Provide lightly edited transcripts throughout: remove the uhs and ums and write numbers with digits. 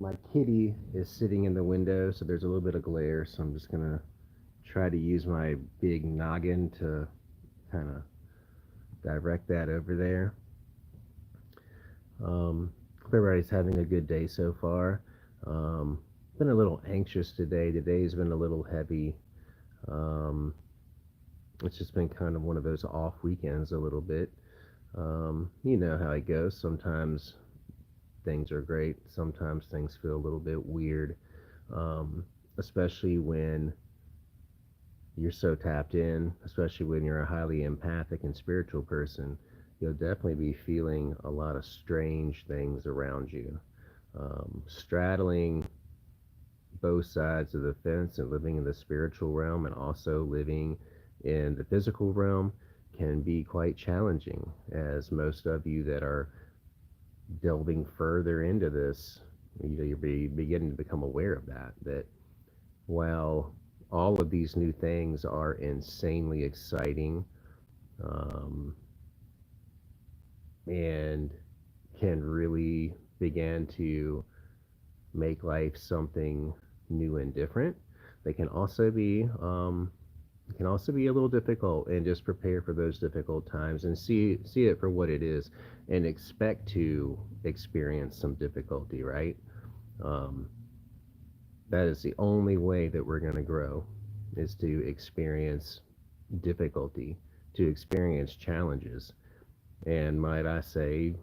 My kitty is sitting in the window, so there's a little bit of glare. So I'm just gonna try to use my big noggin to kind of direct that over there. Hope everybody's having a good day so far. Um, been a little anxious today. Today's been a little heavy. Um, it's just been kind of one of those off weekends a little bit. You know how it goes. Sometimes things are great. Sometimes things feel a little bit weird, um, especially when you're so tapped in, especially when you're a highly empathic and spiritual person. You'll definitely be feeling a lot of strange things around you. Straddling both sides of the fence and living in the spiritual realm and also living in the physical realm can be quite challenging, as most of you that are delving further into this, you'll be beginning to become aware of that while all of these new things are insanely exciting, um, and can really begin to make life something new and different, they can also be a little difficult, and just prepare for those difficult times and see it for what it is, and expect to experience some difficulty, right? um, that is the only way that we're going to grow, is to experience difficulty, to experience challenges, and might I say,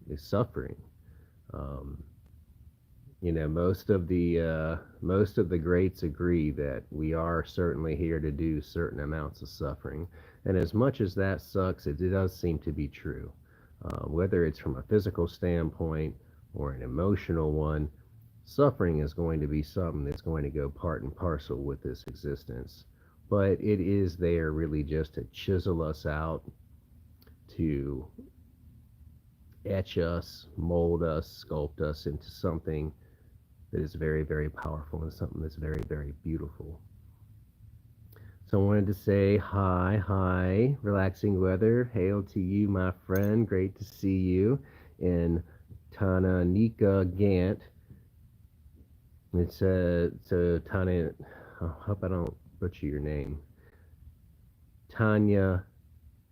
is suffering. um, most of the greats agree that we are certainly here to do certain amounts of suffering, and as much as that sucks, it does seem to be true. Whether it's from a physical standpoint or an emotional one, suffering is going to be something that's going to go part and parcel with this existence. But it is there really just to chisel us out, to etch us, mold us, sculpt us into something that is very, very powerful, and something that's very, very beautiful. So I wanted to say hi, hi, relaxing weather. Hail to you, my friend. Great to see you. And Tananika Gant. So Tanya, I hope I don't butcher your name. Tanya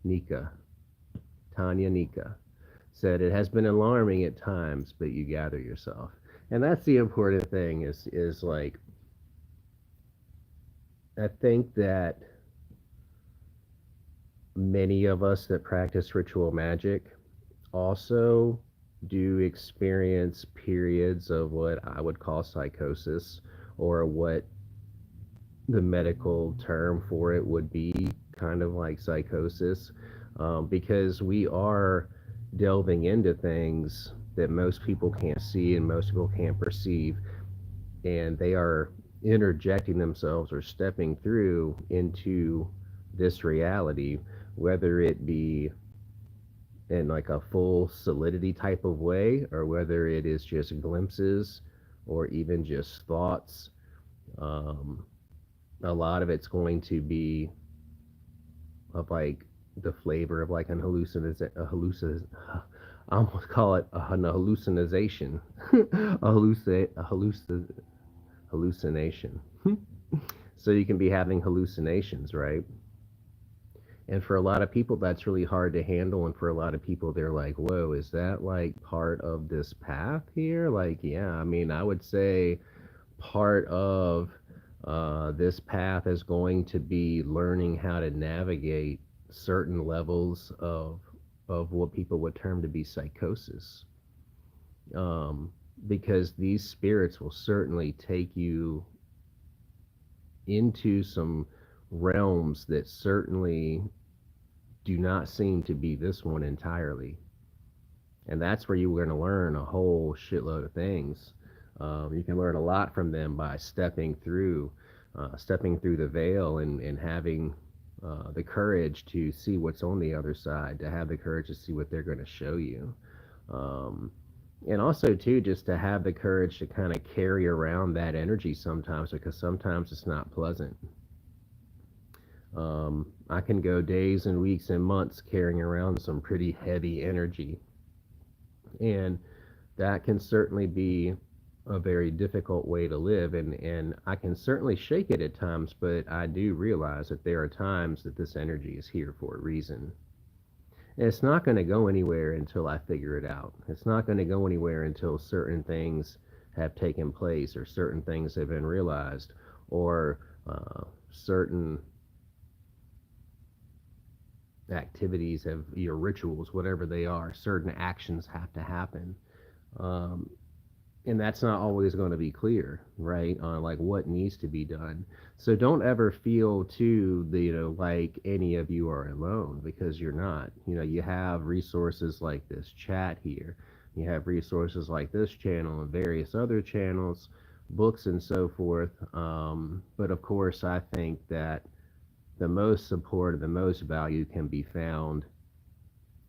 Nika. Tanya Nika said it has been alarming at times, but you gather yourself. And that's the important thing, is like, I think that many of us that practice ritual magic also do experience periods of what I would call psychosis, or what the medical term for it would be kind of like psychosis, because we are delving into things that most people can't see and most people can't perceive, and they are interjecting themselves or stepping through into this reality, whether it be in like a full solidity type of way, or whether it is just glimpses or even just thoughts. Um, a lot of it's going to be of like the flavor of like an I almost call it an hallucination, hallucination. So you can be having hallucinations, right? And for a lot of people, that's really hard to handle. And for a lot of people, they're like, whoa, is that like part of this path here? Like, yeah, I mean, I would say part of this path is going to be learning how to navigate certain levels of what people would term to be psychosis. Um, because these spirits will certainly take you into some realms that certainly do not seem to be this one entirely. And that's where you're going to learn a whole shitload of things. You can learn a lot from them by stepping through the veil, and having the courage to see what's on the other side, to have the courage to see what they're going to show you. Um, and also, too, just to have the courage to kind of carry around that energy sometimes, because sometimes it's not pleasant. I can go days and weeks and months carrying around some pretty heavy energy, and that can certainly be a very difficult way to live, and I can certainly shake it at times, but I do realize that there are times that this energy is here for a reason. And it's not going to go anywhere until I figure it out. It's not going to go anywhere until certain things have taken place or certain things have been realized or certain activities have your rituals, whatever they are, certain actions have to happen. Um, and that's not always going to be clear, right, on like what needs to be done. So don't ever feel too like any of you are alone, because you're not. You have resources like this chat here, you have resources like this channel and various other channels, books and so forth. But of course I think that the most support and the most value can be found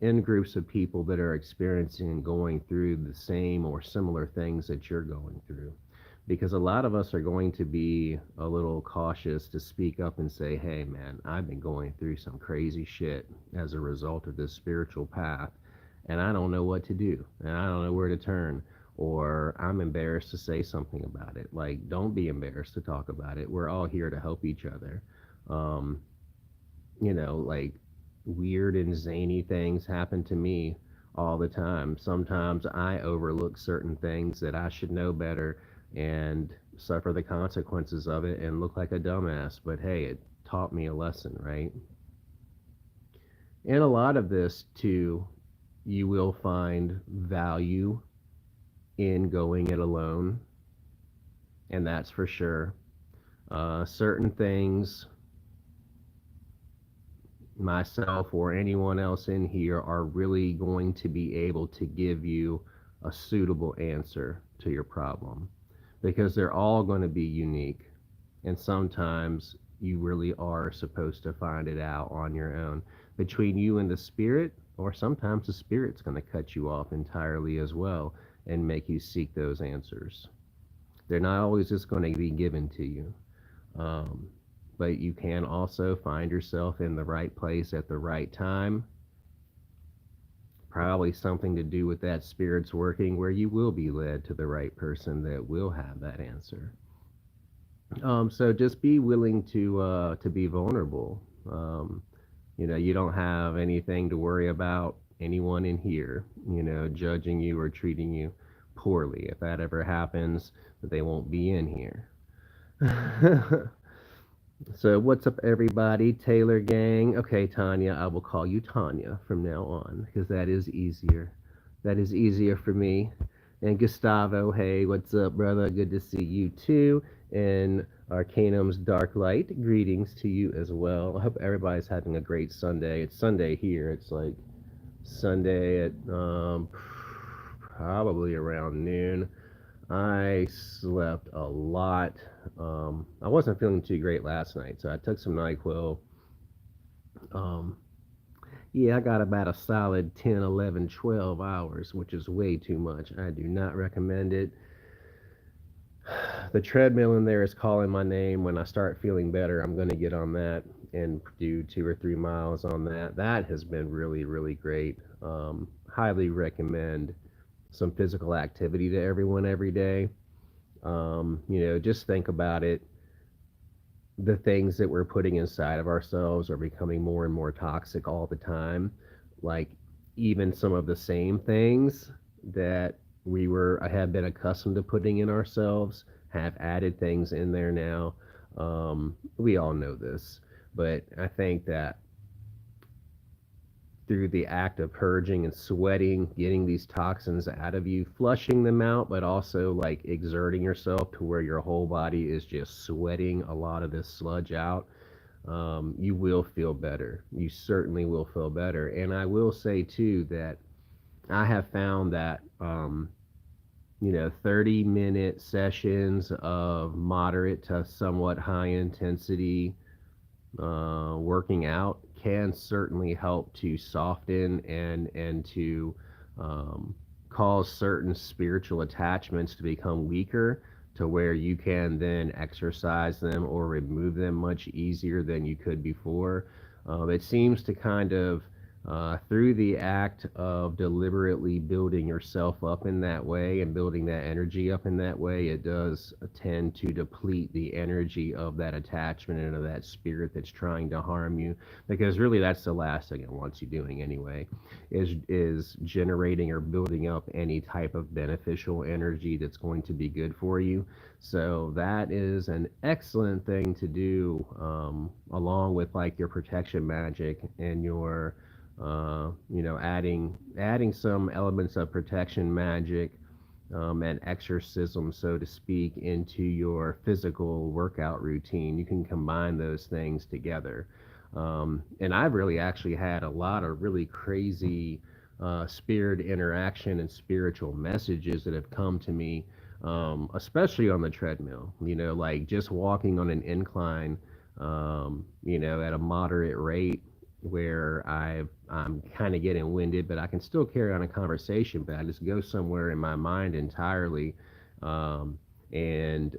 in groups of people that are experiencing and going through the same or similar things that you're going through. Because a lot of us are going to be a little cautious to speak up and say, hey, man, I've been going through some crazy shit as a result of this spiritual path, and I don't know what to do, and I don't know where to turn, or I'm embarrassed to say something about it. Like, don't be embarrassed to talk about it. We're all here to help each other. Um, like weird and zany things happen to me all the time. Sometimes I overlook certain things that I should know better and suffer the consequences of it and look like a dumbass. But hey, it taught me a lesson, right? And a lot of this, too, you will find value in going it alone, and that's for sure. Certain things myself or anyone else in here are really going to be able to give you a suitable answer to your problem, because they're all going to be unique, and sometimes you really are supposed to find it out on your own between you and the spirit, or sometimes the spirit's going to cut you off entirely as well and make you seek those answers. They're not always just going to be given to you. um, but you can also find yourself in the right place at the right time. Probably something to do with that spirit's working, where you will be led to the right person that will have that answer. So just be willing to be vulnerable. You don't have anything to worry about anyone in here, judging you or treating you poorly. If that ever happens, they won't be in here. So, what's up, everybody? Taylor Gang. Okay, Tanya, I will call you Tanya from now on because that is easier. That is easier for me. And Gustavo, hey, what's up, brother? Good to see you too. And Arcanum's Dark Light, greetings to you as well. I hope everybody's having a great Sunday. It's Sunday here. It's like Sunday at probably around noon. I slept a lot. I wasn't feeling too great last night, so I took some NyQuil. Um, yeah, I got about a solid 10, 11, 12 hours, which is way too much. I do not recommend it. The treadmill in there is calling my name. When I start feeling better, I'm going to get on that and do 2 or 3 miles on that. That has been really, really great. Highly recommend some physical activity to everyone every day. Just think about it. The things that we're putting inside of ourselves are becoming more and more toxic all the time. Like, even some of the same things that I have been accustomed to putting in ourselves have added things in there now. We all know this, but I think that through the act of purging and sweating, getting these toxins out of you, flushing them out, but also like exerting yourself to where your whole body is just sweating a lot of this sludge out, you will feel better. You certainly will feel better. And I will say too that I have found that 30-minute sessions of moderate to somewhat high intensity working out can certainly help to soften and to um, cause certain spiritual attachments to become weaker, to where you can then exercise them or remove them much easier than you could before. It seems to kind of Through the act of deliberately building yourself up in that way and building that energy up in that way, it does tend to deplete the energy of that attachment and of that spirit that's trying to harm you. Because really, that's the last thing it wants you doing anyway, is generating or building up any type of beneficial energy that's going to be good for you. So that is an excellent thing to do, along with like your protection magic and your adding some elements of protection magic, and exorcism, so to speak, into your physical workout routine. You can combine those things together. And I've really actually had a lot of really crazy spirit interaction and spiritual messages that have come to me, especially on the treadmill. Like just walking on an incline, at a moderate rate where I'm kind of getting winded, but I can still carry on a conversation, but I just go somewhere in my mind entirely. And in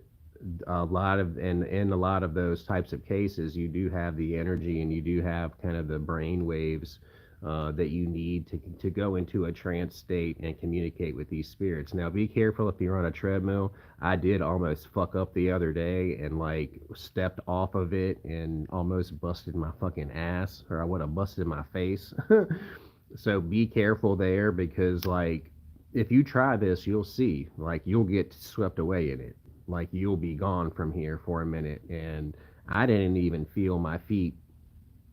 a lot of those types of cases, you do have the energy and you do have kind of the brain waves that you need to go into a trance state and communicate with these spirits. Now, be careful if you're on a treadmill. I did almost fuck up the other day and like stepped off of it and almost busted my fucking ass, or I would have busted my face. So be careful there, because like if you try this, you'll see, like you'll get swept away in it. Like you'll be gone from here for a minute, and I didn't even feel my feet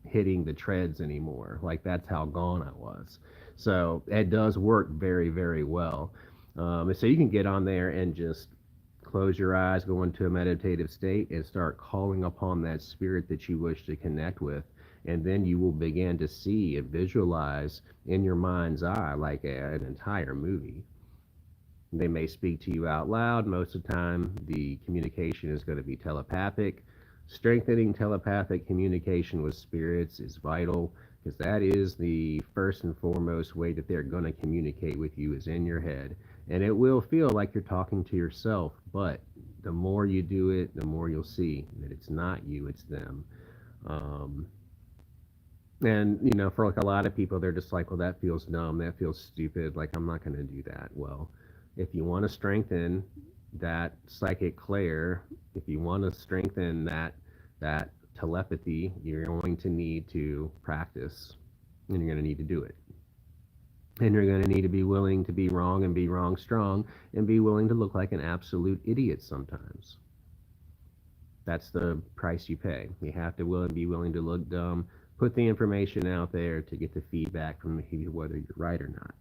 hitting the treads anymore. Like that's how gone I was. So it does work very, very well. And so you can get on there and just close your eyes, go into a meditative state, and start calling upon that spirit that you wish to connect with. And then you will begin to see and visualize in your mind's eye like an entire movie. They may speak to you out loud. Most of the time, the communication is going to be telepathic. Strengthening telepathic communication with spirits is vital, because that is the first and foremost way that they're going to communicate with you, is in your head. And it will feel like you're talking to yourself, but the more you do it, the more you'll see that it's not you, it's them. Um, and for like a lot of people, they're just like, well, that feels dumb, that feels stupid, like I'm not going to do that. Well, if you want to strengthen that psychic clair, if you want to strengthen that telepathy, you're going to need to practice, and you're going to need to do it. And you're going to need to be willing to be wrong and be wrong strong, and be willing to look like an absolute idiot sometimes. That's the price you pay. You have to be willing to look dumb, put the information out there to get the feedback from whether you're right or not.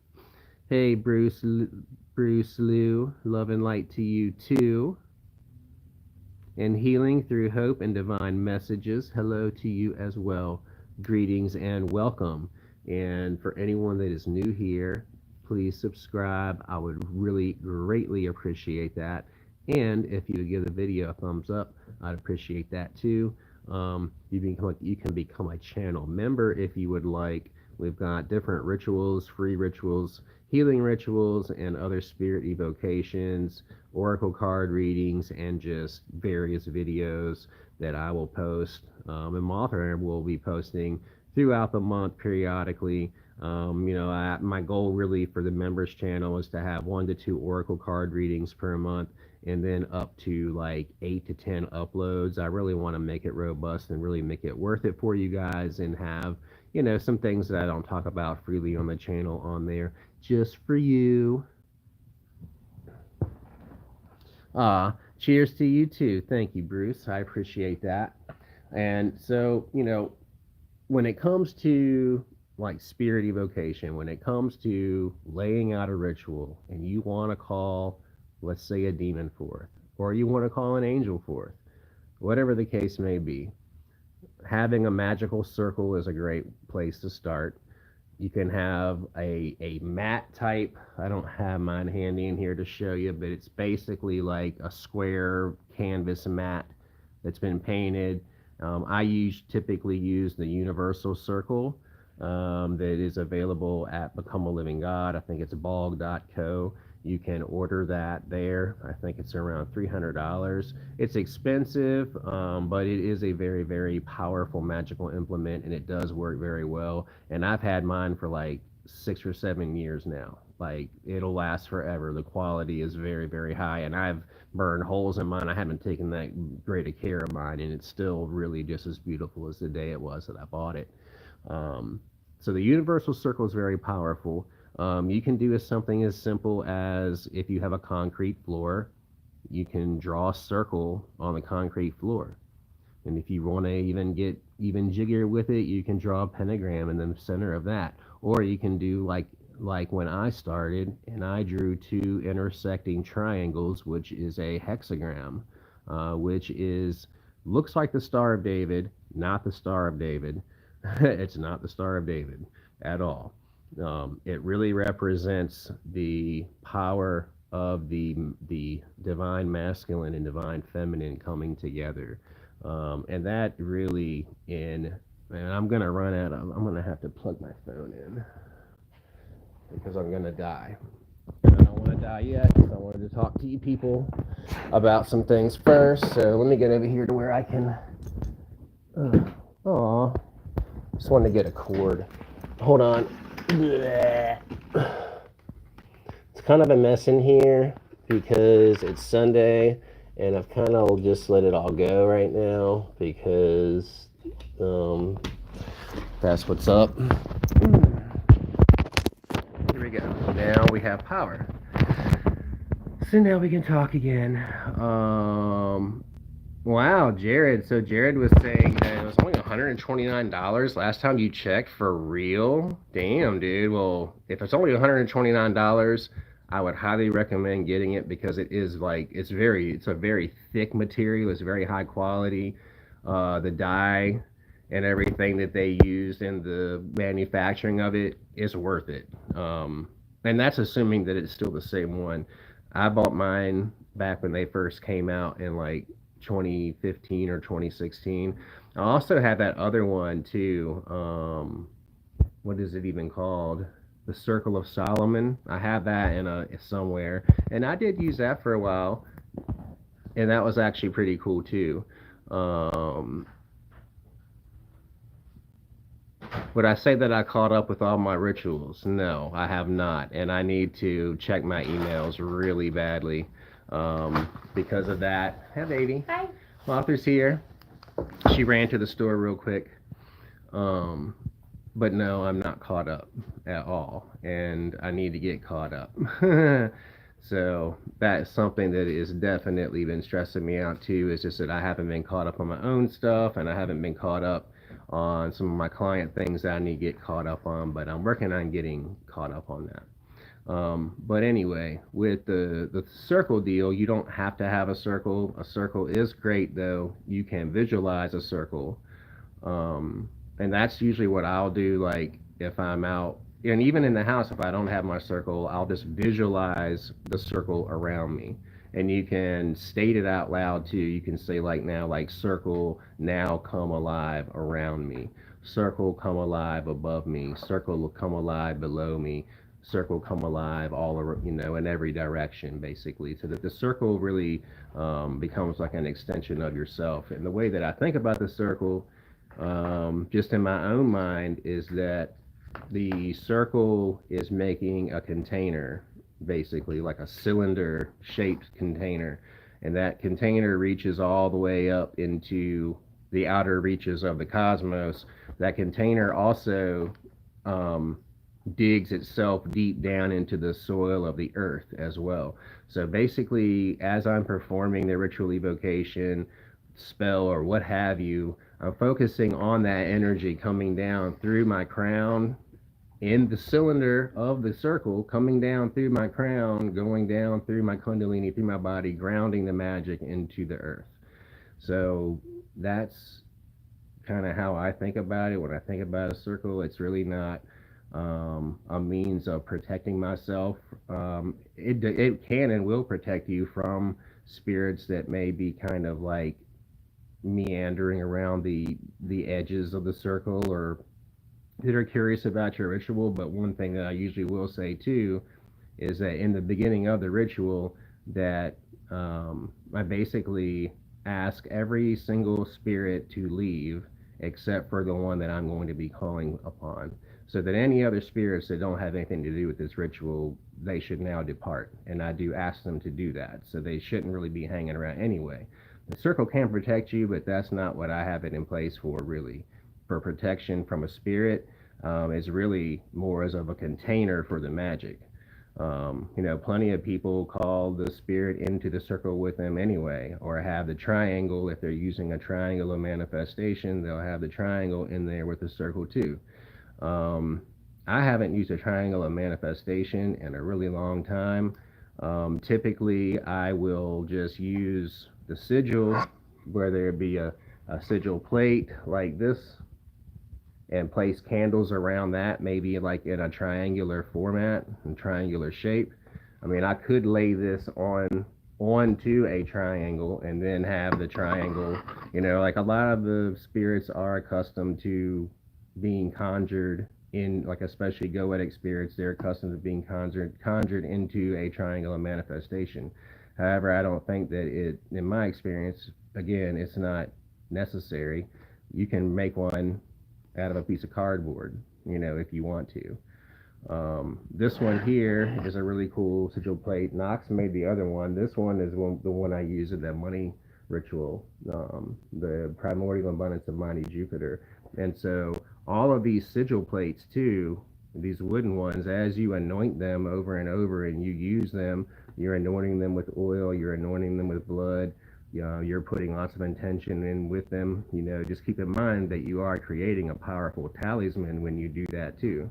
Hey, Bruce Lou, love and light to you too. And healing through hope and divine messages, hello to you as well. Greetings and welcome. And for anyone that is new here, please subscribe. I would really greatly appreciate that. And if you would give the video a thumbs up, I'd appreciate that too. You can become a channel member if you would like. We've got different rituals, free rituals, healing rituals, and other spirit evocations, oracle card readings, and just various videos that I will post. And Mothra will be posting throughout the month periodically. My goal really for the members channel is to have 1 to 2 oracle card readings per month, and then up to like 8 to 10 uploads. I really want to make it robust and really make it worth it for you guys, and have some things that I don't talk about freely on the channel on there just for you. Cheers to you too. Thank you, Bruce. I appreciate that. And so, when it comes to like spirit evocation, when it comes to laying out a ritual and you want to call, let's say, a demon forth, or you want to call an angel forth, whatever the case may be, having a magical circle is a great place to start. You can have a mat type. I don't have mine handy in here to show you, but it's basically like a square canvas mat that's been painted. I typically use the universal circle, that is available at Become a Living God. I think it's bog.co. You can order that there. I think it's around $300. It's expensive, but it is a very, very powerful magical implement, and it does work very well. And I've had mine for like 6 or 7 years now. Like it'll last forever. The quality is very, very high, and I've burned holes in mine. I haven't taken that great a care of mine, and it's still really just as beautiful as the day it was that I bought it. Um, so the universal circle is very powerful. You can do something as simple as if you have a concrete floor, you can draw a circle on the concrete floor. And if you want to even get even jiggier with it, you can draw a pentagram in the center of that. Or you can do like when I started and I drew two intersecting triangles, which is a hexagram, which is looks like the Star of David, not the Star of David. It's not the Star of David at all. It really represents the power of the divine masculine and divine feminine coming together, and that really in. And I'm gonna run out of. I'm gonna have to plug my phone in because I'm gonna die. And I don't want to die yet because I wanted to talk to you people about some things first. So let me get over here to where I can. Aw, just wanted to get a cord. Hold on. It's kind of a mess in here because it's Sunday and I've kind of just let it all go right now because that's what's up. Here we go. Now we have power. So now we can talk again. Wow, Jared. So Jared was saying that it was only $129 last time you checked for real. Damn, dude. Well, if it's only $129, I would highly recommend getting it because it is like it's a very thick material. It's very high quality. The dye and everything that they used in the manufacturing of it is worth it. And that's assuming that it's still the same one. I bought mine back when they first came out in like 2015 or 2016. I also had that other one too. What is it even called? The Circle of Solomon. I have that in a somewhere, and I did use that for a while, and that was actually pretty cool too. Um, would I say that I caught up with all my rituals? No, I have not, and I need to check my emails really badly because of that. Hey, baby. Hi. Martha's here. She ran to the store real quick. Um, but no, I'm not caught up at all, and I need to get caught up. So that's something that is definitely been stressing me out too. Is just that I haven't been caught up on my own stuff, and I haven't been caught up on some of my client things that I need to get caught up on. But I'm working on getting caught up on that. But anyway, with the circle deal, you don't have to have a circle. A circle is great though. You can visualize a circle. And that's usually what I'll do. Like if I'm out, and even in the house, if I don't have my circle, I'll just visualize the circle around me. And you can state it out loud too. You can say like now, like circle now come alive around me. Circle come alive above me. Circle come alive below me. Circle come alive all around, in every direction basically, so that the circle really becomes like an extension of yourself. And the way that I think about the circle, just in my own mind, is that the circle is making a container, basically like a cylinder shaped container, and that container reaches all the way up into the outer reaches of the cosmos. That container also um, digs itself deep down into the soil of the earth as well. So basically, as I'm performing the ritual evocation spell or what have you, I'm focusing on that energy coming down through my crown in the cylinder of the circle, coming down through my crown, going down through my kundalini, through my body, grounding the magic into the earth. So that's kind of how I think about it. When I think about a circle, it's really not a means of protecting myself. It can and will protect you from spirits that may be kind of like meandering around the edges of the circle, or that are curious about your ritual. But one thing that I usually will say too is that in the beginning of the ritual, that I basically ask every single spirit to leave except for the one that I'm going to be calling upon. So that any other spirits that don't have anything to do with this ritual, they should now depart. And I do ask them to do that. So they shouldn't really be hanging around anyway. The circle can protect you, but that's not what I have it in place for, really. For protection from a spirit, is really more as of a container for the magic. Plenty of people call the spirit into the circle with them anyway, or have the triangle. If they're using a triangle of manifestation, they'll have the triangle in there with the circle too. Um, I haven't used a triangle of manifestation in a really long time. Typically, I will just use the sigil, whether it be a sigil plate like this, and place candles around that, maybe like in a triangular format and triangular shape. I mean, I could lay this onto a triangle and then have the triangle. Like a lot of the spirits are accustomed to being conjured in, like especially goetic spirits, they're accustomed to being conjured into a triangle of manifestation. However, I don't think that in my experience, again, it's not necessary. You can make one out of a piece of cardboard, if you want to. This one here is a really cool sigil plate. Knox made the other one. This one is the one I use in that money ritual, the primordial abundance of mighty Jupiter. And so all of these sigil plates too, these wooden ones, as you anoint them over and over and you use them, you're anointing them with oil, you're anointing them with blood, you're putting lots of intention in with them. Just keep in mind that you are creating a powerful talisman when you do that too.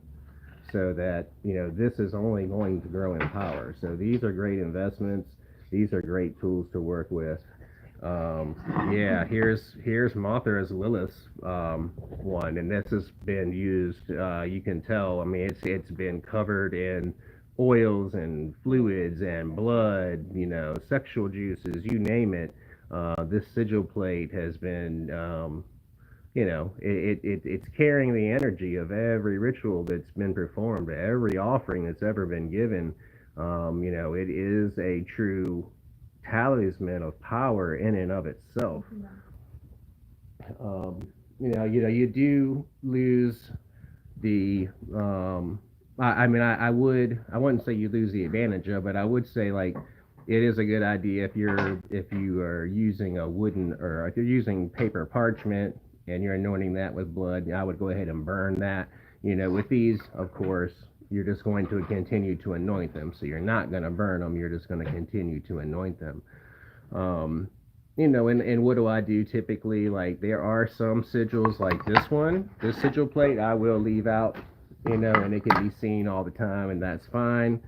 So that, this is only going to grow in power. So these are great investments. These are great tools to work with. Yeah, here's Mothra's Lilith one, and this has been used. You can tell. I mean, it's been covered in oils and fluids and blood. Sexual juices, you name it. This sigil plate has been, it's carrying the energy of every ritual that's been performed, every offering that's ever been given. It is a true talisman of power in and of itself. You do lose the. I wouldn't say you lose the advantage of it. I would say, like, it is a good idea if you are using a wooden, or if you're using paper parchment and you're anointing that with blood. I would go ahead and burn that. With these, of course, you're just going to continue to anoint them. So you're not going to burn them. You're just going to continue to anoint them. And what do I do typically? Like, there are some sigils like this sigil plate, I will leave out, and it can be seen all the time, and that's fine.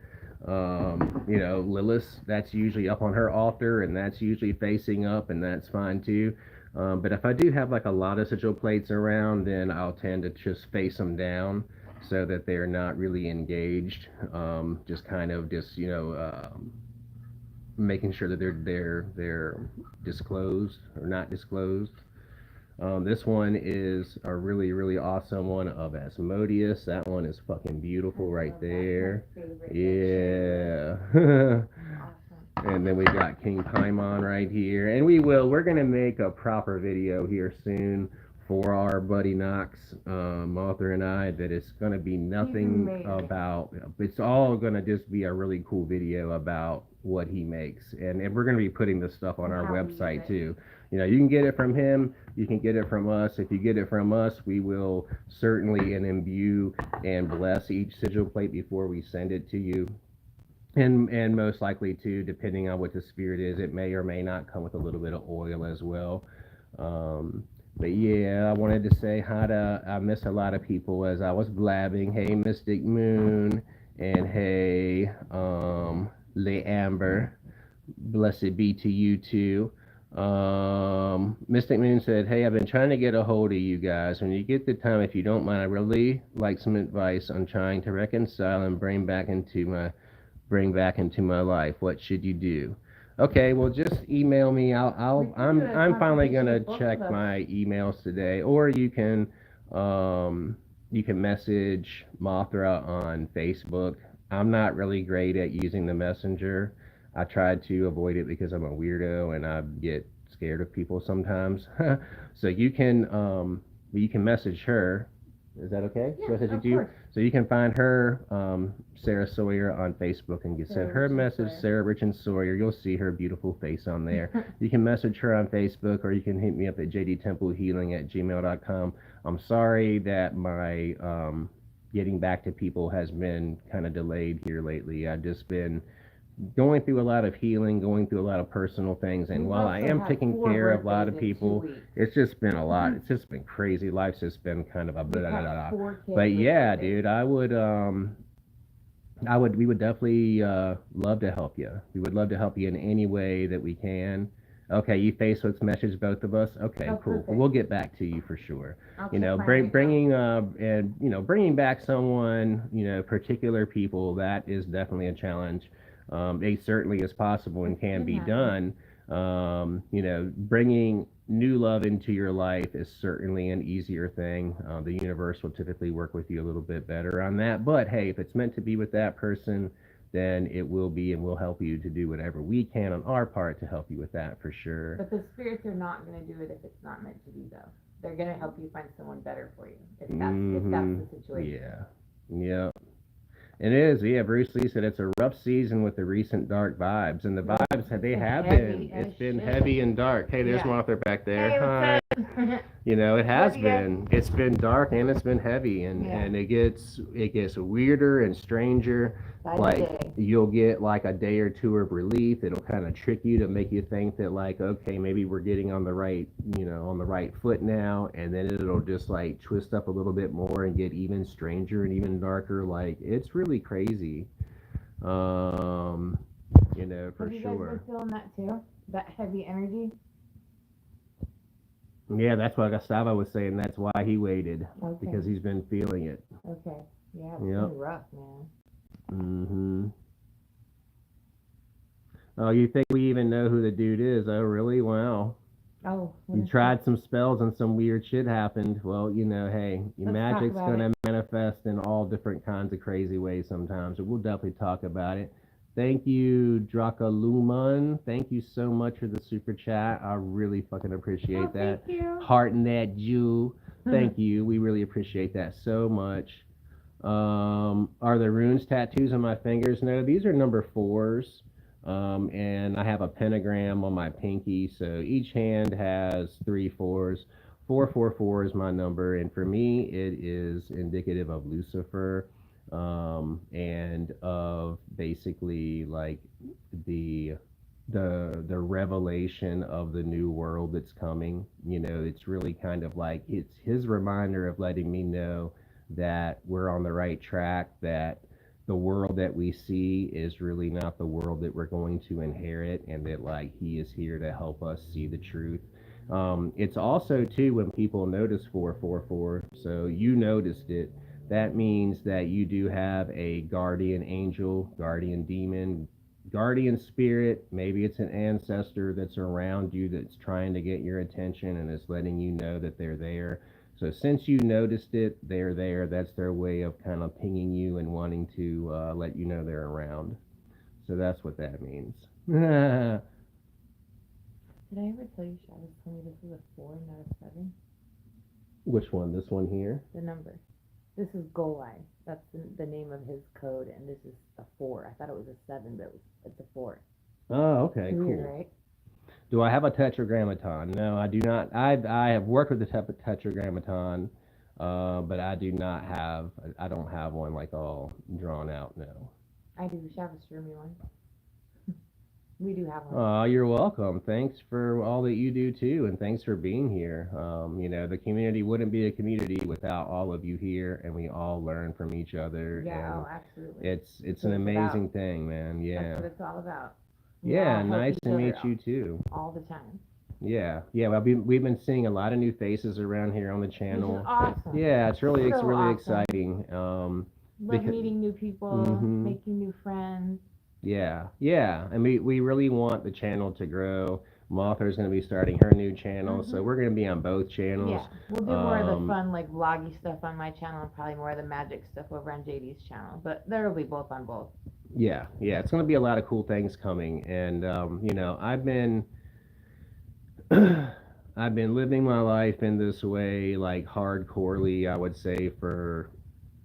Lilith, that's usually up on her altar, and that's usually facing up, and that's fine too. But if I do have like a lot of sigil plates around, then I'll tend to just face them down so that they're not really engaged. Just kind of making sure that they're disclosed or not disclosed. This one is a really, really awesome one of Asmodeus. That one is fucking beautiful right there. Yeah. And then we got King Paimon right here. And we're going to make a proper video here soon for our buddy Knox, Mothra and I, that it's going to be nothing about, it's all going to just be a really cool video about what he makes. And we're going to be putting this stuff on our website too. You can get it from him, you can get it from us. If you get it from us, we will certainly imbue and bless each sigil plate before we send it to you. And most likely too, depending on what the spirit is, it may or may not come with a little bit of oil as well. But yeah, I wanted to say hi to, I miss a lot of people as I was blabbing. Hey, Mystic Moon, and hey, Le Amber, blessed be to you too. Mystic Moon said, hey, I've been trying to get a hold of you guys. When you get the time, if you don't mind, I really like some advice on trying to reconcile and bring back into my life. What should you do? Okay, well, just email me. I'm finally gonna check my emails today, or you can message Mothra on Facebook. I'm not really great at using the messenger. I try to avoid it because I'm a weirdo and I get scared of people sometimes. So you can message her. Is that okay? Yeah, Message of you. course. So you can find her, Sarah Sawyer, on Facebook, and you send Sarah her a Rich and message, Sawyer. Sarah Rich and Sawyer. You'll see her beautiful face on there. You can message her on Facebook, or you can hit me up at jdtemplehealing@gmail.com. I'm sorry that my getting back to people has been kind of delayed here lately. I've just been going through a lot of healing, going through a lot of personal things, and You've while I also am had taking four care of a lot birthdays of in two people, weeks. it's just been a lot. It's just been crazy. Life's just been kind of a blah, You've blah, blah, had blah. four kids But with yeah, birthdays. dude, we would definitely love to help you. We would love to help you in any way that we can. Okay, you Facebook's message both of us. Okay, Oh, cool. perfect. We'll get back to you for sure. I'll You check know, mine right now. bringing back someone, particular people, that is definitely a challenge. It certainly is possible and It's can been be happening. done. Bringing new love into your life is certainly an easier thing. The universe will typically work with you a little bit better on that. But hey, if it's meant to be with that person, then it will be, and we'll help you to do whatever we can on our part to help you with that for sure. But the spirits are not going to do it if it's not meant to be, though. They're going to help you find someone better for you if that's Mm-hmm. the situation. Yeah. Yep. It is. Yeah, Bruce Lee said it's a rough season with the recent dark vibes, and the Yep. vibes It's they been have been. heavy as It's been shit. heavy and dark. Hey, there's Yeah. Martha back there. Hey, Hi. what's up? It Love has you guys. been. It's been dark and it's been heavy, and Yeah. it gets weirder and stranger. By the Like day. you'll get like a day or two of relief. It'll kind of trick you to make you think that, like, okay, maybe we're getting on the right foot now, and then it'll just like twist up a little bit more and get even stranger and even darker. Like it's really crazy. Um, for Have you guys been sure. feeling that too? That heavy energy? Yeah, that's what Gustavo was saying. That's why he waited, Okay. because he's been feeling it. Okay. Yeah, it's Yep. been rough, man. Mm-hmm. Oh, you think we even know who the dude is? Oh, really? Wow. Oh, what You is it? tried some spells and some weird shit happened. Well, hey, your Let's talk magic's about it. gonna manifest in all different kinds of crazy ways sometimes. So we'll definitely talk about it. Thank you, Drakaluman. Thank you so much for the super chat. I really fucking Oh, appreciate thank that. you. Heart and that Jew. Thank you. We really appreciate that so much. Are the runes tattoos on my fingers? No, these are number fours. And I have a pentagram on my pinky. So each hand has three fours. 444 is my number. And for me, it is indicative of Lucifer, and of basically like the the revelation of the new world that's coming. It's really kind of like it's his reminder of letting me know that we're on the right track, that the world that we see is really not the world that we're going to inherit, and that like he is here to help us see the truth. It's also too, when people notice 444, so you noticed it, that means that you do have a guardian angel, guardian demon, guardian spirit. Maybe it's an ancestor that's around you that's trying to get your attention and is letting you know that they're there. So since you noticed it, they're there. That's their way of kind of pinging you and wanting to let you know they're around. So that's what that means. Did I ever tell you Shadows told me this is a 4, not a 7? Which one? This one here? The number. This is Golai. That's the name of his code, and this is a 4. I thought it was a 7, but it's a 4. Oh, okay, Weird, cool. right? Do I have a tetragrammaton? No, I do not. I have worked with the tetragrammaton, but I do not have. I don't have one like all drawn out. No. I do. Shadows threw me one. We do have one. Oh, you're welcome. Thanks for all that you do too, and thanks for being here. The community wouldn't be a community without all of you here, and we all learn from each other, Yeah, and oh, absolutely. it's That's an what it's about. amazing thing, man. That's Yeah, what it's all about. We all yeah. help Nice each to other meet out you too. all the time, Yeah, yeah. Well, we've been seeing a lot of new faces around here on the which is channel. awesome. Yeah, it's So really awesome. exciting. Love Because meeting new people, hmm making new friends. Yeah, yeah. And we really want the channel to grow. Mother's going to be starting her new channel, so Hmm. we're going to be on both Yeah, channels. we'll do more of the Um, fun, like vloggy stuff on my channel, and probably more of the magic stuff over on JD's channel. But there will be both on both. yeah, yeah. It's going to be a lot of cool things coming, and I've been I've been living my life in this way, like hardcorely, I would say, for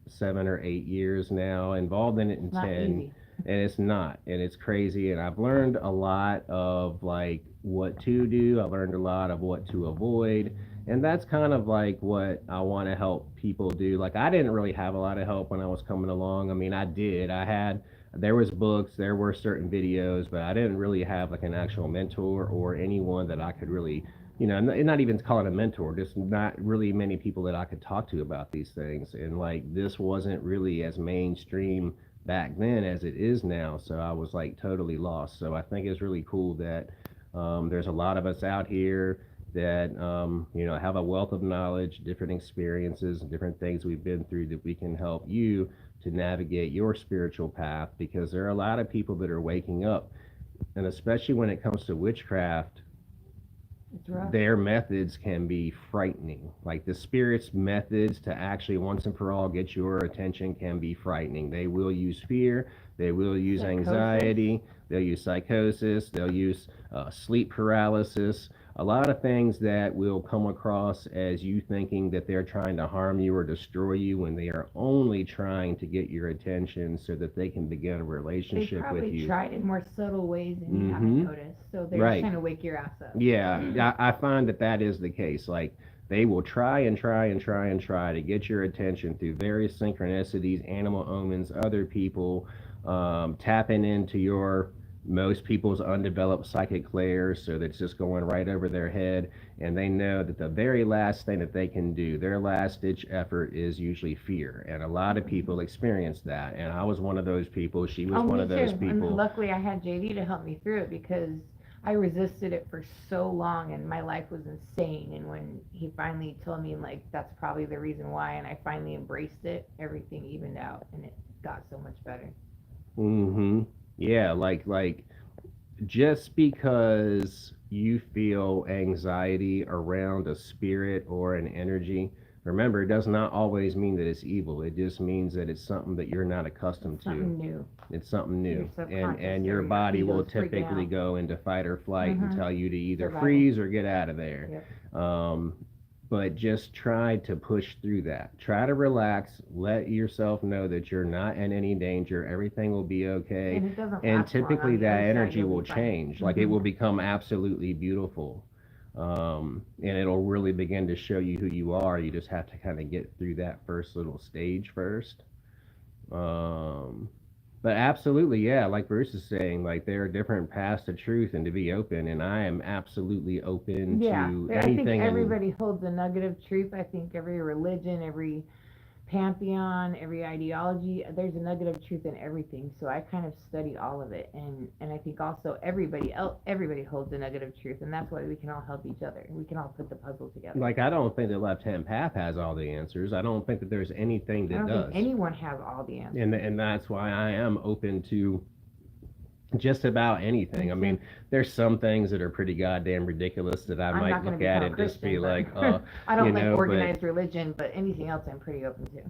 7 or 8 years now, involved in it in It's not 10, easy. and it's not, and it's crazy. And I've learned a lot of like what to do, I've learned a lot of what to avoid, and that's kind of like what I want to help people do. Like, I didn't really have a lot of help when I was coming along. I mean, there was books, there were certain videos, but I didn't really have like an actual mentor or anyone that I could really, not even call it a mentor, just not really many people that I could talk to about these things. And like, this wasn't really as mainstream back then as it is now. So I was like totally lost. So I think it's really cool that there's a lot of us out here that have a wealth of knowledge, different experiences, and different things we've been through that we can help you to navigate your spiritual path, because there are a lot of people that are waking up, and especially when it comes to witchcraft, It's rough. their methods can be frightening. Like, the spirit's methods to actually once and for all get your attention can be frightening. They will use fear, they will use Psychosis. anxiety, they'll use psychosis, they'll use sleep paralysis. A lot of things that will come across as you thinking that they're trying to harm you or destroy you, when they are only trying to get your attention so that they can begin a They relationship with probably you. tried in more subtle ways and you haven't Mm-hmm. noticed. So they're just Right. trying to wake your ass up. Yeah, I find that that is the case. Like, they will try and try and try and try to get your attention through various synchronicities, animal omens, other people, tapping into your most people's undeveloped psychic layers, so that's just going right over their head. And they know that the very last thing that they can do, their last ditch effort, is usually fear. And a lot of people experience that. And I was one of those people. She was Oh, one me of those too. And people. luckily, I had JD to help me through it because I resisted it for so long and my life was insane. And when he finally told me, like, that's probably the reason why, and I finally embraced it, everything evened out and it got so much better. Mm-hmm. Yeah, like just because you feel anxiety around a spirit or an energy, remember, it does not always mean that it's evil. It just means that it's something that you're not accustomed It's to. something new. It's something Your new. And subconscious and or your your body will ego's freaking typically out. go into fight or flight and Mm-hmm. tell you to either Survival. freeze or get out of there. Yep. Um, but just try to push through that. Try to relax. Let yourself know that you're not in any danger. Everything will be okay. And it doesn't And last long. On typically the that other side, energy you'll will be fine. change. Like, it Mm-hmm. will become absolutely beautiful. And it'll really begin to show you who you are. You just have to kind of get through that first little stage first. Um, but absolutely, yeah, like Bruce is saying, like, there are different paths to truth and to be open, and I am absolutely open Yeah, to I think anything. And everybody holds a nugget of truth. I think every religion, every pantheon, every ideology, there's a nugget of truth in everything. So I kind of study all of it, and I think also everybody holds a nugget of truth, and that's why we can all help each other. We can all put the puzzle together. like, I don't think the left hand path has all the answers. I don't think that there's anything I that don't think does. anyone has all the answers. And that's why I am open to just about anything. Me I too. mean, there's some things that are pretty goddamn ridiculous that I I'm not might going to look at become a and just be Christian, but like, I don't like but organized religion, but anything else I'm pretty open to.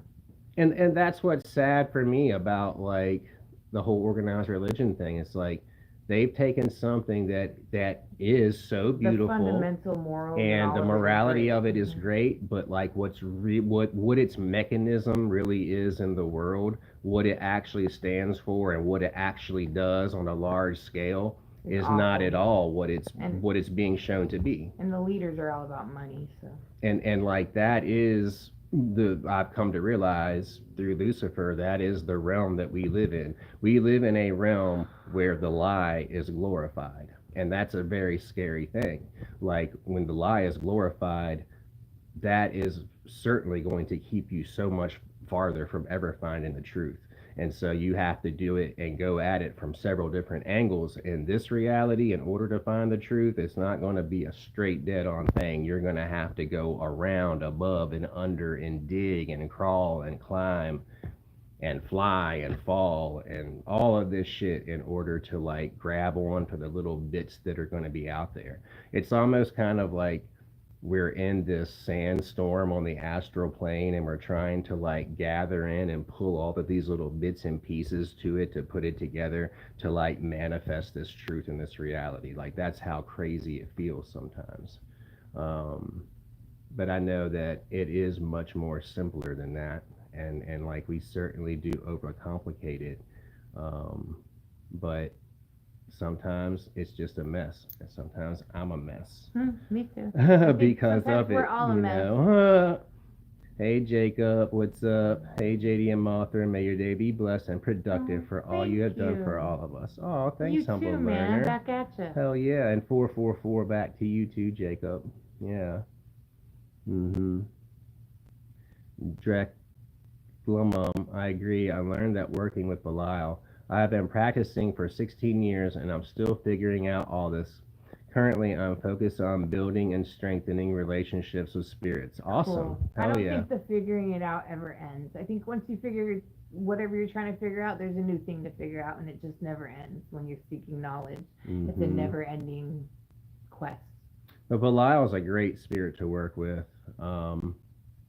and that's what's sad for me about, like, the whole organized religion thing. It's like, they've taken something that is so The beautiful, fundamental morals and and all the of it is morality great. of it is Hmm. great, but like, what its mechanism really is in the world, what it actually stands for, and what it actually does on a large scale, It's is not awful. at all what And it's being shown to be. and the leaders are all about money, so And like, that is the I've come to realize through Lucifer, that is the realm that we live in. We live in a realm where the lie is glorified, and that's a very scary thing. Like, when the lie is glorified, that is certainly going to keep you so much farther from ever finding the truth. And so you have to do it and go at it from several different angles. In this reality, in order to find the truth, it's not going to be a straight dead on thing. You're going to have to go around, above, and under, and dig, and crawl, and climb. and fly and fall and all of this shit in order to like grab onto the little bits that are going to be out there. It's almost kind of like we're in this sandstorm on the astral plane and we're trying to like gather in and pull all of these little bits and pieces to it to put it together to like manifest this truth and this reality. Like that's how crazy it feels sometimes. um, but I know that it is much more simpler than that, and like we certainly do overcomplicate it. um, but sometimes it's just a mess, and sometimes I'm a mess Me too. I think because sometimes of we're it, all a you mess. know. Hey Jacob, what's up? Hey JD and Martha, and may your day be blessed and productive Oh, for all you thank have done for you. all of us. Oh, You thanks, humble too, man. learner. Back at you. Hell yeah, and 444 back to you too, Jacob. Yeah. Mm-hmm. Drek Glumum, I agree. I learned that working with Belial. I have been practicing for 16 years and I'm still figuring out all this. Currently, I'm focused on building and strengthening relationships with spirits. Awesome. Cool. I Hell don't yeah. think the figuring it out ever ends. I think once you figure whatever you're trying to figure out, there's a new thing to figure out, and it just never ends when you're seeking knowledge. It's a Mm-hmm. never ending quest. But Belial's a great spirit to work with. Um,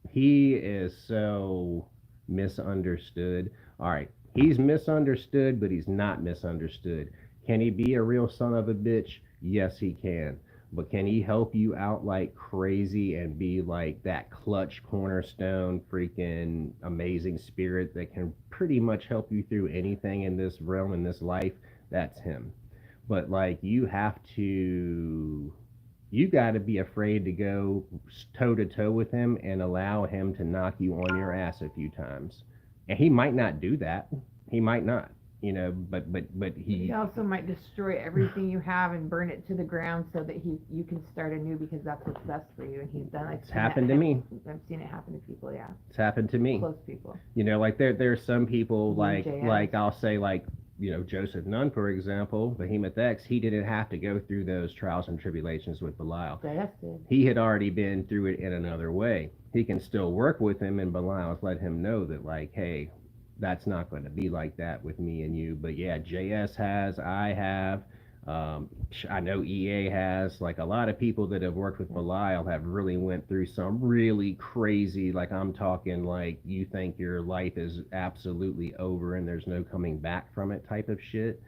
he is so misunderstood. All right, he's misunderstood, but he's not misunderstood. Can he be a real son of a bitch? Yes, he can. But can he help you out like crazy and be like that clutch cornerstone freaking amazing spirit that can pretty much help you through anything in this realm in this life? That's him. But like you got to be afraid to go toe to toe with him and allow him to knock you on your ass a few times. And he might not do that. He might not, but He also might destroy everything you have and burn it to the ground so that you can start anew because that's what's best for you. And he's done. it's happened to me. I've seen it happen to people. Yeah, It's happened to me. close people. Like there's some people You, like JS. I'll say like Joseph Nunn, for example, Behemoth X, he didn't have to go through those trials and tribulations with Belial. JS did. He had already been through it in another way. He can still work with him, and Belial's let him know that, like, hey, that's not going to be like that with me and you. But yeah, JS has, I have, I know EA has. Like a lot of people that have worked with Belial have really went through some really crazy. Like I'm talking, like you think your life is absolutely over and there's no coming back from it type of shit.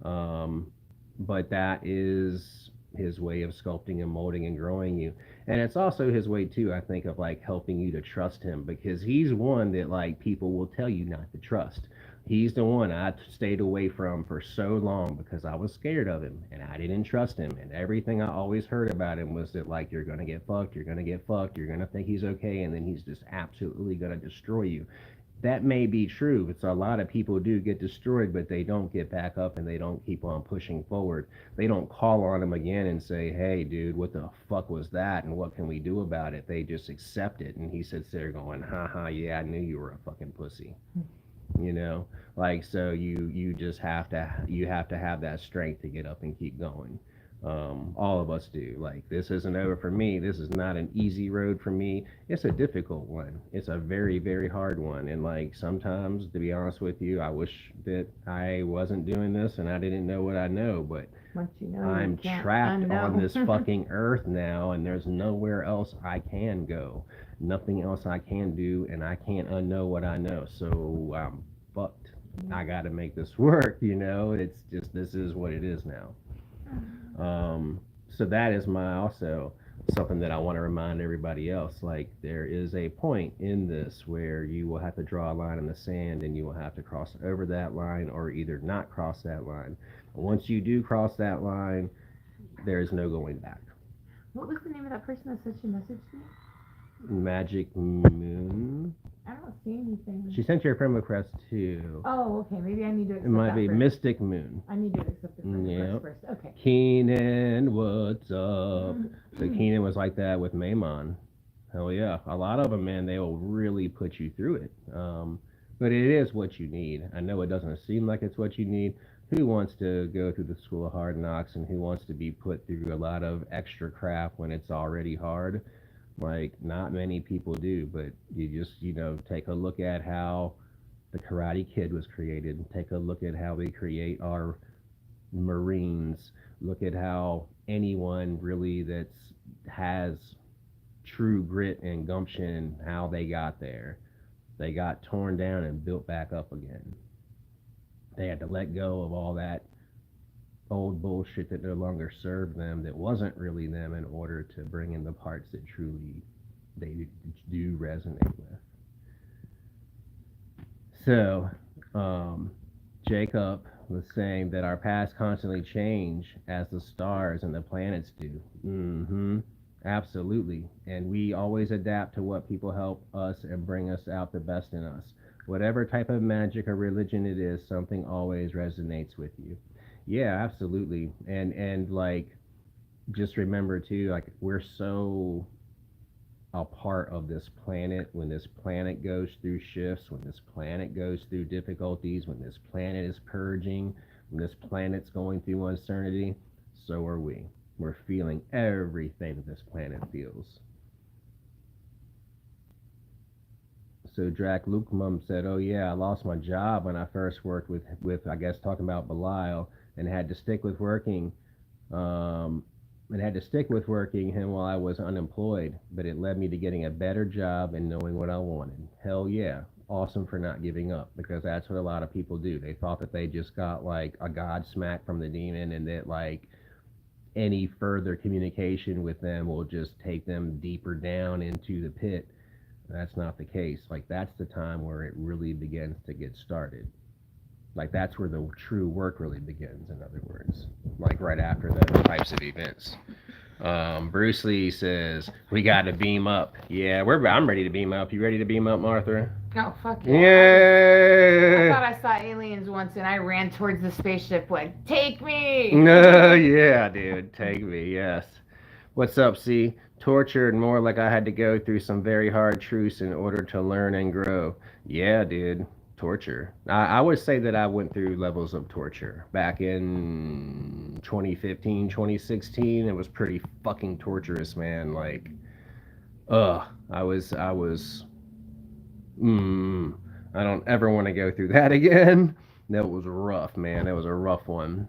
Um, but that is his way of sculpting and molding and growing you. And it's also his way too, I think, of like helping you to trust him because he's one that like people will tell you not to trust. He's the one I stayed away from for so long because I was scared of him and I didn't trust him. And everything I always heard about him was that like you're gonna get fucked, you're gonna get fucked, you're gonna think he's okay, and then he's just absolutely gonna destroy you. That may be true. It's a lot of people do get destroyed, but they don't get back up and they don't keep on pushing forward. They don't call on him again and say, "Hey, dude, what the fuck was that? And what can we do about it?" They just accept it, and he sits there going, "Ha ha, yeah, I knew you were a fucking pussy." You know, like so you just have to have that strength to get up and keep going. All of us do. Like this isn't over for me. This is not an easy road for me. It's a difficult one. It's a very very hard one. And like sometimes, to be honest with you, I wish that I wasn't doing this and I didn't know what I know. But Once you know, you I'm can't trapped on unknow. this fucking earth now, and there's nowhere else I can go. Nothing else I can do, and I can't unknow what I know. So I'm fucked. I got to make this work. It's just this is what it is now. So that is my also something that I want to remind everybody else. Like there is a point in this where you will have to draw a line in the sand, and you will have to cross over that line, or either not cross that line. Once you do cross that line, there is no going back. What was the name of that person that sent you a message to me? Magic Moon. I don't see anything. She sent you a friend request too. Oh, okay. Maybe I need to It accept might that be first. Mystic Moon. I need to accept the friend Yep. request first. Okay. Keenan, what's up? So Keenan was like that with Maimon. Hell yeah. A lot of them, man, they will really put you through it. But it is what you need. I know it doesn't seem like it's what you need. Who wants to go through the school of hard knocks and who wants to be put through a lot of extra crap when it's already hard? Like, not many people do, but you just, take a look at how The Karate Kid was created. Take a look at how we create our Marines. Look at how anyone really that's has true grit and gumption, how they got there. They got torn down and built back up again. They had to let go of all that old bullshit that no longer served them, that wasn't really them, in order to bring in the parts that truly they do resonate with. So, um, Jacob was saying that our paths constantly change as the stars and the planets do. Mm-hmm. Absolutely. And we always adapt to what people help us and bring us out the best in us. Whatever type of magic or religion it is, something always resonates with you. Yeah, absolutely. And like, just remember too, like, we're so a part of this planet. When this planet goes through shifts, when this planet goes through difficulties, when this planet is purging, when this planet's going through uncertainty, so are we. We're feeling everything this planet feels. So Drac Lukmum said, "Oh yeah, I lost my job when I first worked with I guess talking about Belial, and had to stick with working um, and had to stick with working him while I was unemployed, but it led me to getting a better job and knowing what I wanted. Hell yeah. Awesome for not giving up, because that's what a lot of people do. They thought that they just got like a god smack from the demon, and that like any further communication with them will just take them deeper down into the pit. That's not the case. Like, that's the time where it really begins to get started. Like, that's where the true work really begins, in other words, like right after those types of events. Bruce Lee says we got to beam up. Yeah, I'm ready to beam up. You ready to beam up, Martha? Oh fuck yeah! I Yeah. thought I saw aliens once, and I ran towards the spaceship. Like, take me! No, yeah, dude, take me. Yes. What's up, C? Tortured more, like I had to go through some very hard truths in order to learn and grow. Yeah, dude. Torture. I would say that I went through levels of torture back in 2015, 2016. It was pretty fucking torturous, man. Like, I was, mm, I don't ever want to go through that again. That was rough, man. That was a rough one.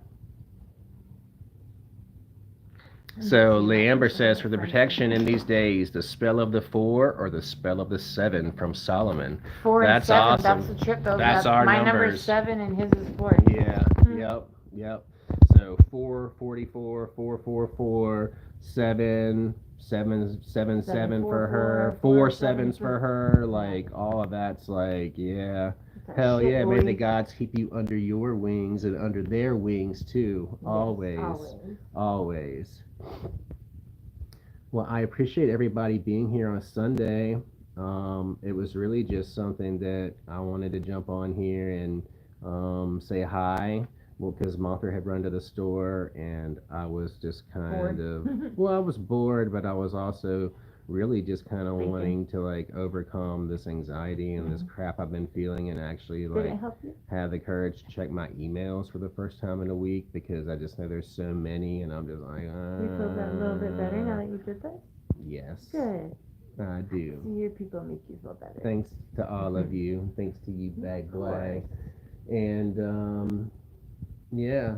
So Leamber says, for the protection in these days, the spell of the four or the spell of the seven from Solomon. 4 and 7. Awesome. That's the trip, though. That's our my numbers. number's 7, and his is 4. Yeah. Yep. Yep. So 444, 444, 7, 7, 7, 7 for her, 4 sevens for her. Like, all of that's like, yeah. Hell yeah, may the gods keep you under your wings and under their wings too. Always. Always. Well, I appreciate everybody being here on a Sunday. It was really just something that I wanted to jump on here and say hi. Well, because Mothra had run to the store, and I was just kind of, well, I was bored, but I was also really just kind of wanting to like overcome this anxiety and this crap I've been feeling, and actually like have the courage to check my emails for the first time in a week, because I just know there's so many, and I'm just like, You feel that a little bit better now that you did that? Yes. Good. I do. See your people make you feel better. Thanks to all of you. Thanks to you, Bag Boy. And yeah,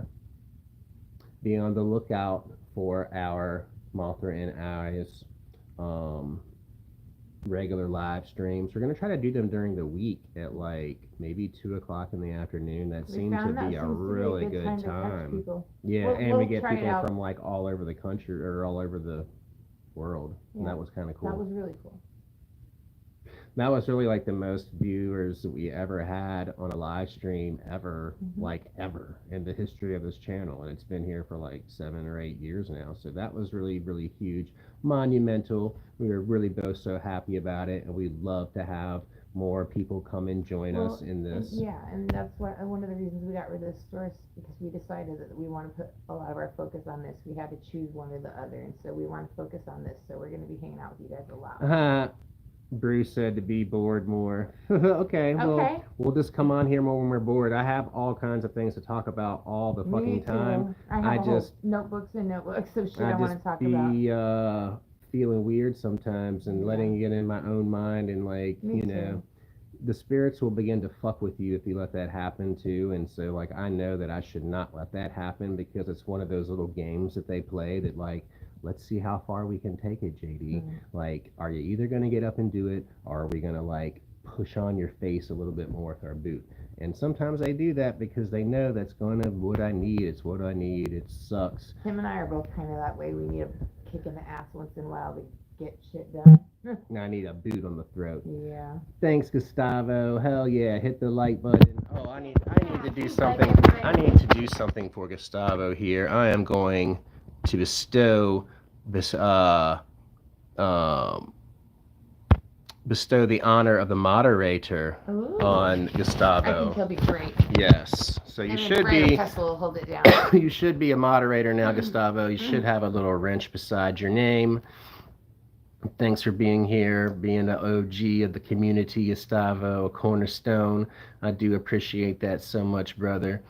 be on the lookout for our Mothra and I's regular live streams. We're gonna try to do them during the week at like maybe 2 o'clock in the afternoon. That seems to be a really good time. Yeah, and we get people from like all over the country or all over the world. Yeah. And that was kind of cool. That was really cool. That was really like the most viewers that we ever had on a live stream ever, like ever in the history of this channel. And it's been here for like 7 or 8 years now. So that was really, really huge, monumental. We were really both so happy about it. And we'd love to have more people come and join us in this. And that's one of the reasons we got rid of the stores, because we decided that we want to put a lot of our focus on this. We had to choose one or the other. And so we want to focus on this. So we're going to be hanging out with you guys a lot. Bruce said to be bored more. Okay, well, we'll just come on here more when we're bored. I have all kinds of things to talk about all the fucking time. I just notebooks and notebooks of shit I want to talk about. Feeling weird sometimes and letting it get in my own mind and like, you know, the spirits will begin to fuck with you if you let that happen too. And so like I know that I should not let that happen because it's one of those little games that they play that like, let's see how far we can take it, JD. Mm. Like, are you either going to get up and do it, or are we going to like push on your face a little bit more with our boot? And sometimes they do that because they know that's going to what I need. It's what I need. It sucks. Him and I are both kind of that way. We need a kick in the ass once in a while to get shit done. I need a boot on the throat. Yeah. Thanks, Gustavo. Hell yeah, hit the like button. Oh, I need to do something. I need to do something for Gustavo here. I am going to bestow this bestow the honor of the moderator Ooh. on I Gustavo. think he'll be great. Yes. So you And then should Brandon be Kessel will hold it down. you should be a moderator now, Gustavo. You should have a little wrench beside your name. Thanks for being here, being the OG of the community, Gustavo, a cornerstone. I do appreciate that so much, brother.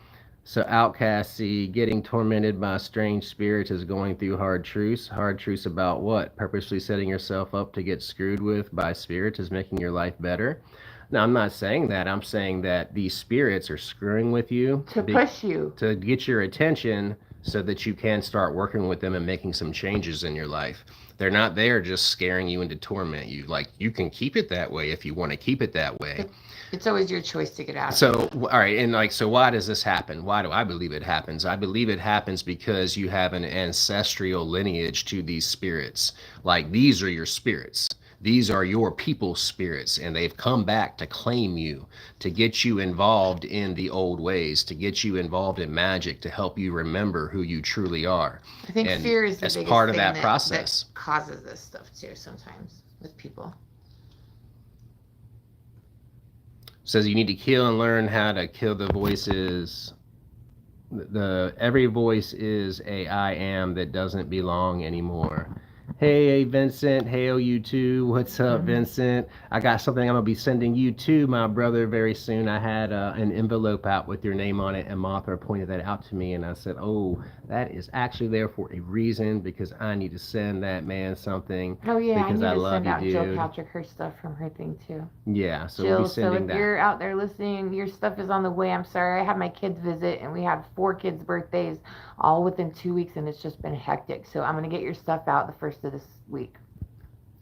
So Outcasty, getting tormented by strange spirits is going through hard truths. Hard truths about what? Purposely setting yourself up to get screwed with by spirits is making your life better. Now, I'm not saying that. I'm saying that these spirits are screwing with you To push you. to get your attention so that you can start working with them and making some changes in your life. They're not there just scaring you into torment you. Like, you can keep it that way if you want to keep it that way. It's always your choice to get out. So, all right, and like, so why does this happen? Why do I believe it happens? I believe it happens because you have an ancestral lineage to these spirits. Like, these are your spirits. These are your people's spirits, and they've come back to claim you, to get you involved in the old ways, to get you involved in magic, to help you remember who you truly are. I think And fear is the as biggest part of thing that process. that causes this stuff too sometimes with people. Says you need to kill and learn how to kill the voices. Every voice is a I am that doesn't belong anymore. Hey, Vincent. Hey, you too. What's up, Vincent? I got something I'm going to be sending you to my brother very soon. I had an envelope out with your name on it, and Martha pointed that out to me, and I said, oh, that is actually there for a reason, because I need to send that man something. Oh, yeah, because I need to love send out you, Jill dude. Patrick her stuff from her thing, too. Yeah, so Jill, we'll be so sending if that. you're out there listening, your stuff is on the way. I'm sorry, I had my kids visit, and we had 4 kids' birthdays all within 2 weeks, and it's just been hectic. So I'm going to get your stuff out the first of this week.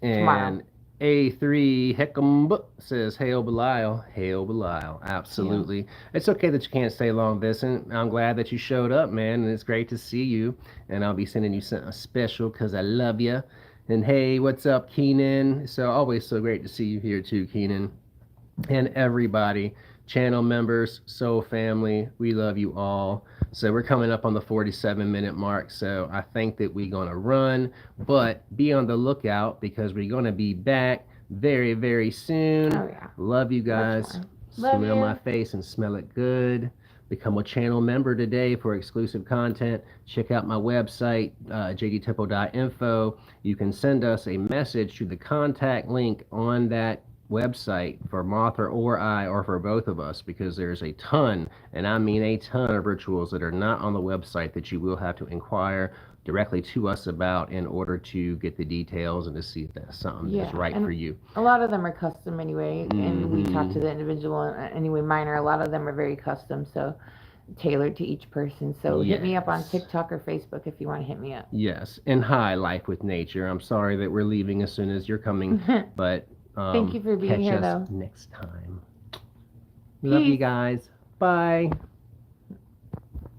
Tomorrow. And A3 Heckum says, Hail Belial. Hail Belial. Absolutely. Yeah. It's okay that you can't stay long, Vincent. I'm glad that you showed up, man, and it's great to see you. And I'll be sending you something special because I love you. And hey, what's up, Keenan? So always so great to see you here too, Keenan. And everybody, channel members, soul family, we love you all. So we're coming up on the 47-minute mark, so I think that we're going to run, but be on the lookout because we're going to be back very, very soon. Oh, yeah. Love you guys. Love Smell you. my face and smell it good. Become a channel member today for exclusive content. Check out my website, jdtempo.info. You can send us a message to the contact link on that website for Martha or I, or for both of us, because there's a ton, and I mean a ton, of rituals that are not on the website that you will have to inquire directly to us about in order to get the details and to see if that's something that's right for you. A lot of them are custom anyway, and we talk to the individual anyway. Mine are, a lot of them are very custom, so tailored to each person. So hit me up on TikTok or Facebook if you want to hit me up. Yes, and hi, Life with Nature. I'm sorry that we're leaving as soon as you're coming, but thank you for being here, though. Next time. Love you guys. Bye.